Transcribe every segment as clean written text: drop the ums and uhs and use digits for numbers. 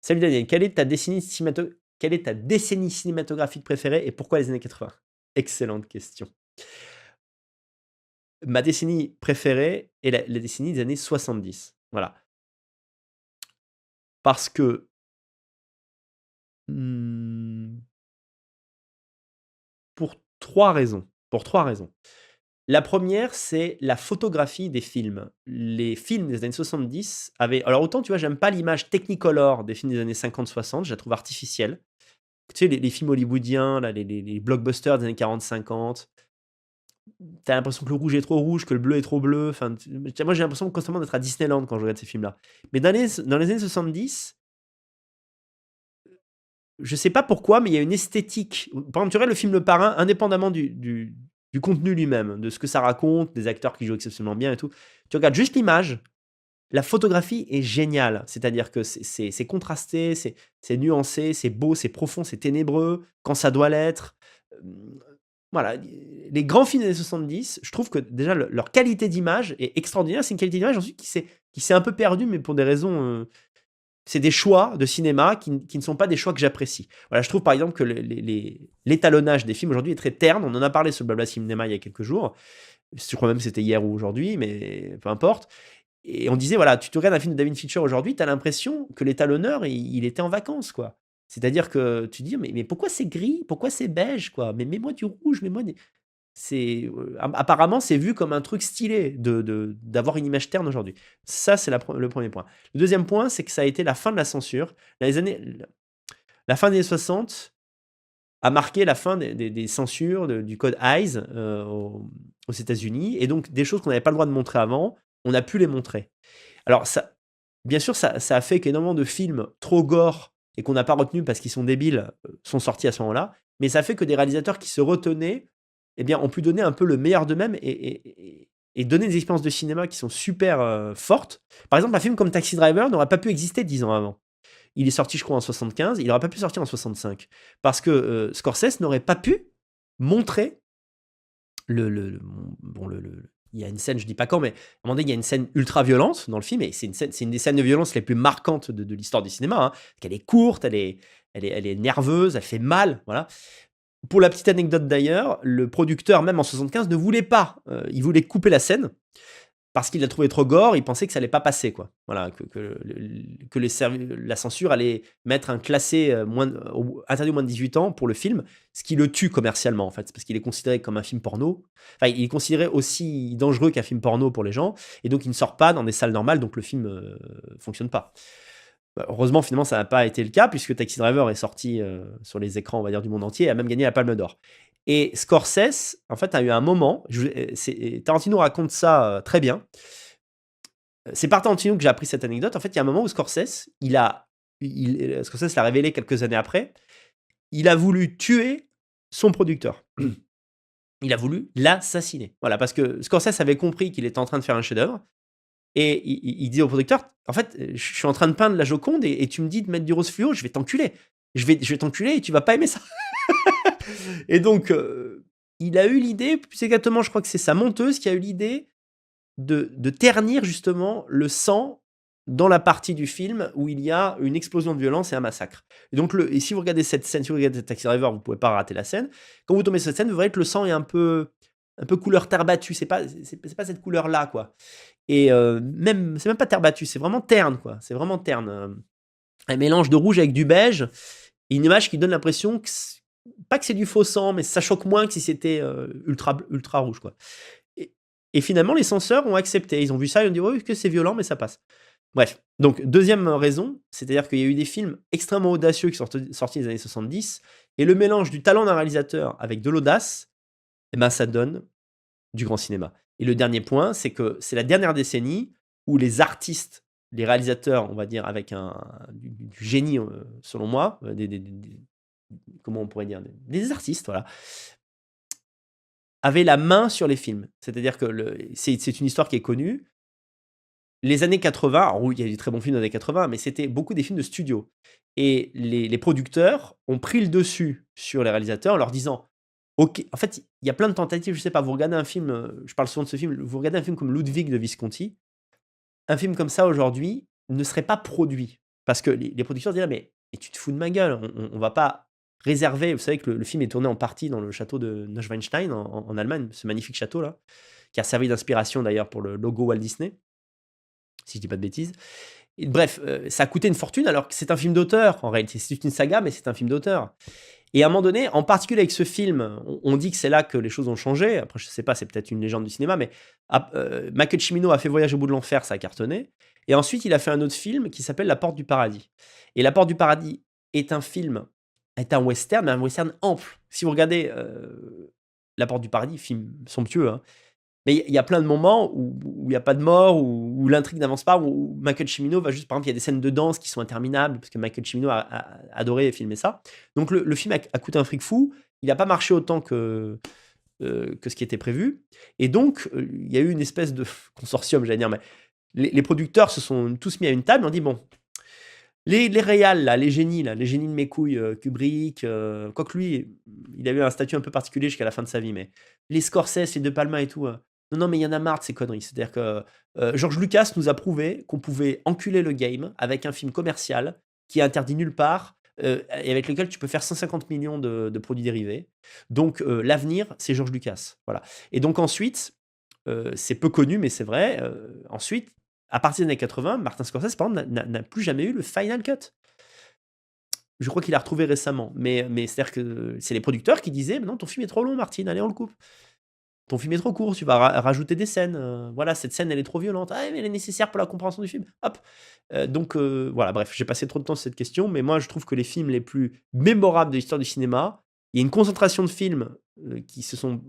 Salut Daniel, quelle est ta décennie cinématographique préférée et pourquoi les années 80? Excellente question. Ma décennie préférée est la décennie des années 70. Voilà. Parce que, mmh, pour 3 raisons. Pour 3 raisons. La première, c'est la photographie des films. Les films des années 70 avaient alors autant, tu vois, j'aime pas l'image Technicolor des films des années 50-60, je la trouve artificielle. Tu sais, les films hollywoodiens, là, les blockbusters des années 40-50, tu as l'impression que le rouge est trop rouge, que le bleu est trop bleu. Enfin, moi, j'ai l'impression constamment d'être à Disneyland quand je regarde ces films-là. Mais dans les années 70, je sais pas pourquoi, mais il y a une esthétique. Par exemple, tu regardes le film Le Parrain, indépendamment du contenu lui-même, de ce que ça raconte, des acteurs qui jouent exceptionnellement bien et tout. Tu regardes juste l'image, la photographie est géniale. C'est-à-dire que c'est contrasté, c'est nuancé, c'est beau, c'est profond, c'est ténébreux, quand ça doit l'être. Voilà, les grands films des années 70, je trouve que déjà leur qualité d'image est extraordinaire. C'est une qualité d'image ensuite qui s'est un peu perdue, mais pour des raisons, c'est des choix de cinéma qui ne sont pas des choix que j'apprécie. Voilà, je trouve par exemple que l'étalonnage des films aujourd'hui est très terne. On en a parlé sur le Blabla Cinéma il y a quelques jours. Je crois même que c'était hier ou aujourd'hui, mais peu importe. Et on disait, voilà, tu te regardes un film de David Fincher aujourd'hui, tu as l'impression que l'étalonneur, il était en vacances, quoi. C'est-à-dire que tu dis, mais pourquoi c'est gris? Pourquoi c'est beige, quoi? Mais mets-moi du rouge, mets-moi des. Apparemment, c'est vu comme un truc stylé d'avoir une image terne aujourd'hui. Ça, c'est le premier point. Le deuxième point, c'est que ça a été la fin de la censure. La fin des années 60 a marqué la fin des censures, du code Hays aux États-Unis. Et donc, des choses qu'on n'avait pas le droit de montrer avant, on a pu les montrer. Alors, bien sûr, ça a fait qu'énormément de films trop gore et qu'on n'a pas retenus parce qu'ils sont débiles sont sortis à ce moment-là. Mais ça fait que des réalisateurs qui se retenaient, eh bien, ont pu donner un peu le meilleur d'eux-mêmes et donner des expériences de cinéma qui sont super fortes. Par exemple, un film comme Taxi Driver n'aurait pas pu exister 10 ans avant. Il est sorti, je crois, en 75. Il n'aurait pas pu sortir en 65. Parce que Scorsese n'aurait pas pu montrer il y a une scène, je dis pas quand, mais à un moment donné, il y a une scène ultra violente dans le film, et c'est une des scènes de violence les plus marquantes de l'histoire du cinéma. Hein. Elle est courte, elle est nerveuse, elle fait mal. Voilà. Pour la petite anecdote d'ailleurs, le producteur, même en 75, ne voulait pas. Il voulait couper la scène parce qu'il l'a trouvé trop gore, il pensait que ça allait pas passer, quoi. Voilà, que la censure allait mettre un classé interdit aux moins de 18 ans pour le film, ce qui le tue commercialement, en fait, parce qu'il est considéré comme un film porno. Enfin, il est considéré aussi dangereux qu'un film porno pour les gens, et donc il ne sort pas dans des salles normales, donc le film fonctionne pas. Bah, heureusement, finalement, ça n'a pas été le cas, puisque Taxi Driver est sorti sur les écrans, on va dire, du monde entier, et a même gagné la Palme d'Or. Et Scorsese, en fait, a eu un moment, Tarantino raconte ça très bien. C'est par Tarantino que j'ai appris cette anecdote. En fait, il y a un moment où Scorsese, Scorsese l'a révélé quelques années après, il a voulu tuer son producteur. Il a voulu l'assassiner. Voilà, parce que Scorsese avait compris qu'il était en train de faire un chef-d'œuvre, et il dit au producteur, en fait, je suis en train de peindre la Joconde et tu me dis de mettre du rose fluo, je vais t'enculer. Je vais t'enculer et tu vas pas aimer ça. Et donc, il a eu l'idée, plus exactement, je crois que c'est sa monteuse qui a eu l'idée de ternir justement le sang dans la partie du film où il y a une explosion de violence et un massacre. Et donc, et si vous regardez cette scène, si vous regardez Taxi Driver, vous pouvez pas rater la scène. Quand vous tombez sur cette scène, vous verrez que le sang est un peu couleur terre battue. C'est pas cette couleur-là, quoi. Et même, c'est même pas terre battue, c'est vraiment terne, quoi. C'est vraiment terne. Un mélange de rouge avec du beige, et une image qui donne l'impression que pas que c'est du faux sang, mais ça choque moins que si c'était ultra rouge, quoi. Et finalement, les censeurs ont accepté. Ils ont vu ça, ils ont dit oui, que c'est violent, mais ça passe. Bref. Donc, deuxième raison, c'est-à-dire qu'il y a eu des films extrêmement audacieux qui sont sortis des années 70, et le mélange du talent d'un réalisateur avec de l'audace, eh ben, ça donne du grand cinéma. Et le dernier point, c'est que c'est la dernière décennie où les artistes, les réalisateurs, on va dire, avec du génie, selon moi, comment on pourrait dire, des artistes, voilà, avaient la main sur les films. C'est-à-dire que c'est une histoire qui est connue. Les années 80, alors oui, il y a des très bons films dans les années 80, mais c'était beaucoup des films de studio. Et les producteurs ont pris le dessus sur les réalisateurs en leur disant, OK, en fait, il y a plein de tentatives, je sais pas, vous regardez un film, je parle souvent de ce film, vous regardez un film comme Ludwig de Visconti, un film comme ça aujourd'hui ne serait pas produit. Parce que les producteurs disaient: «Mais tu te fous de ma gueule, on va pas réserver». Vous savez que le film est tourné en partie dans le château de Neuschwanstein en Allemagne, ce magnifique château-là, qui a servi d'inspiration d'ailleurs pour le logo Walt Disney, si je dis pas de bêtises. Et bref, ça a coûté une fortune alors que c'est un film d'auteur en réalité. C'est une saga, mais c'est un film d'auteur. Et à un moment donné, en particulier avec ce film, on dit que c'est là que les choses ont changé. Après, je sais pas, c'est peut-être une légende du cinéma, mais Michael Cimino a fait Voyage au bout de l'enfer, ça a cartonné. Et ensuite, il a fait un autre film qui s'appelle La Porte du Paradis. Et La Porte du Paradis est un film, est un western, mais un western ample. Si vous regardez La Porte du Paradis, film somptueux, hein, mais il y a plein de moments où il y a pas de mort, où l'intrigue n'avance pas, où Michael Cimino va juste par exemple, il y a des scènes de danse qui sont interminables, parce que Michael Cimino a adoré filmer ça. Donc le film a coûté un fric fou, il a pas marché autant que ce qui était prévu et donc il y a eu une espèce de consortium, j'allais dire, mais les producteurs se sont tous mis à une table et ont dit: «Bon, les réals là, les génies de mes couilles, Kubrick, quoique lui, il avait un statut un peu particulier jusqu'à la fin de sa vie, mais les Scorsese, les De Palma et tout, non, non, mais il y en a marre de ces conneries». C'est-à-dire que, George Lucas nous a prouvé qu'on pouvait enculer le game avec un film commercial qui est interdit nulle part, et avec lequel tu peux faire 150 millions de produits dérivés. Donc, l'avenir, c'est George Lucas, voilà. Et donc ensuite, c'est peu connu, mais c'est vrai, ensuite, à partir des années 80, Martin Scorsese, par exemple, n'a plus jamais eu le final cut. Je crois qu'il l'a retrouvé récemment, mais c'est-à-dire que c'est les producteurs qui disaient: «Mais non, ton film est trop long Martin, allez on le coupe. Ton film est trop court, tu vas rajouter des scènes, voilà, cette scène elle est trop violente. Ah mais elle est nécessaire pour la compréhension du film, hop». Voilà, bref, j'ai passé trop de temps sur cette question, mais moi je trouve que les films les plus mémorables de l'histoire du cinéma, il y a une concentration de films, qui sont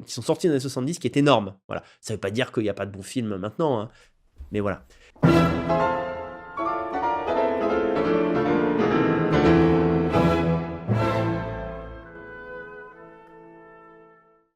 sortis dans les années 70 qui est énorme, voilà. Ça veut pas dire qu'il y a pas de bons films maintenant, hein, mais voilà.